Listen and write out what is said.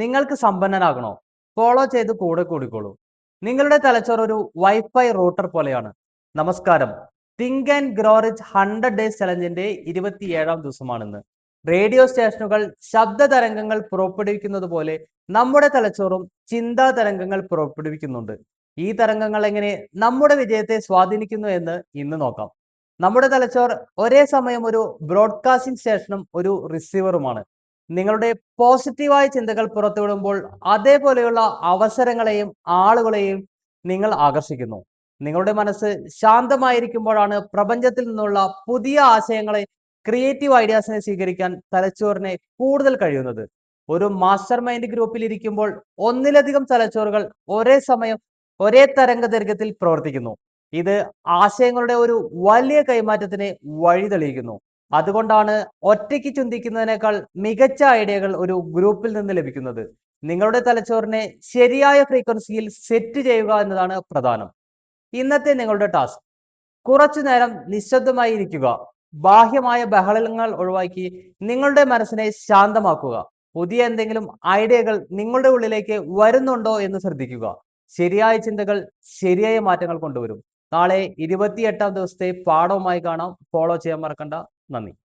നിങ്ങൾക്ക് സമ്പന്നനാകണോ? ഫോളോ ചെയ്ത് കൂടെ കൂടിക്കോളൂ. നിങ്ങളുടെ തലച്ചോർ ഒരു വൈഫൈ റൂട്ടർ പോലെയാണ്. നമസ്കാരം. Think and grow rich 100 days ചലഞ്ചിന്റെ 27ാം ദിവസമാണിന്ന്. റേഡിയോ സ്റ്റേഷനുകൾ ശബ്ദ തരംഗങ്ങൾ പുറപ്പെടുവിക്കുന്നത് പോലെ നമ്മുടെ തലച്ചോറും ചിന്താ തരംഗങ്ങൾ പുറപ്പെടുവിക്കുന്നുണ്ട്. ഈ തരംഗങ്ങൾ എങ്ങനെ നമ്മുടെ വിജയത്തെ സ്വാധീനിക്കുന്നു എന്ന് ഇന്ന് നോക്കാം. നമ്മുടെ തലച്ചോർ ഒരേ സമയം ഒരു ബ്രോഡ്കാസ്റ്റിംഗ് സ്റ്റേഷനും ഒരു റിസീവറുമാണ്. നിങ്ങളുടെ പോസിറ്റീവായ ചിന്തകൾ പുറത്തുവിടുമ്പോൾ അതേപോലെയുള്ള അവസരങ്ങളെയും ആളുകളെയും നിങ്ങൾ ആകർഷിക്കുന്നു. നിങ്ങളുടെ മനസ്സ് ശാന്തമായിരിക്കുമ്പോഴാണ് പ്രപഞ്ചത്തിൽ നിന്നുള്ള പുതിയ ആശയങ്ങളെ ക്രിയേറ്റീവ് ഐഡിയാസിനെ സ്വീകരിക്കാൻ തലച്ചോറിനെ കൂടുതൽ കഴിയുന്നത്. ഒരു മാസ്റ്റർ മൈൻഡ് ഗ്രൂപ്പിൽ ഇരിക്കുമ്പോൾ ഒന്നിലധികം തലച്ചോറുകൾ ഒരേ സമയം ഒരേ തരംഗ ദൈർഘ്യത്തിൽ പ്രവർത്തിക്കുന്നു. ഇത് ആശയങ്ങളുടെ ഒരു വലിയ കൈമാറ്റത്തിന് വഴിതെളിയിക്കുന്നു. അതുകൊണ്ടാണ് ഒറ്റയ്ക്ക് ചിന്തിക്കുന്നതിനേക്കാൾ മികച്ച ഐഡിയകൾ ഒരു ഗ്രൂപ്പിൽ നിന്ന് ലഭിക്കുന്നത്. നിങ്ങളുടെ തലച്ചോറിനെ ശരിയായ ഫ്രീക്വൻസിയിൽ സെറ്റ് ചെയ്യുക എന്നതാണ് പ്രധാനം. ഇന്നത്തെ നിങ്ങളുടെ ടാസ്ക്: കുറച്ചു നേരം നിശബ്ദമായി ഇരിക്കുക. ബാഹ്യമായ ബഹളങ്ങൾ ഒഴിവാക്കി നിങ്ങളുടെ മനസ്സിനെ ശാന്തമാക്കുക. പുതിയ എന്തെങ്കിലും ഐഡിയകൾ നിങ്ങളുടെ ഉള്ളിലേക്ക് വരുന്നുണ്ടോ എന്ന് ശ്രദ്ധിക്കുക. ശരിയായ ചിന്തകൾ ശരിയായ മാറ്റങ്ങൾ കൊണ്ടുവരും. നാളെ 28ാം ദിവസത്തെ പാഠവുമായി കാണാം. ഫോളോ ചെയ്യാൻ മറക്കണ്ട. നന്ദി.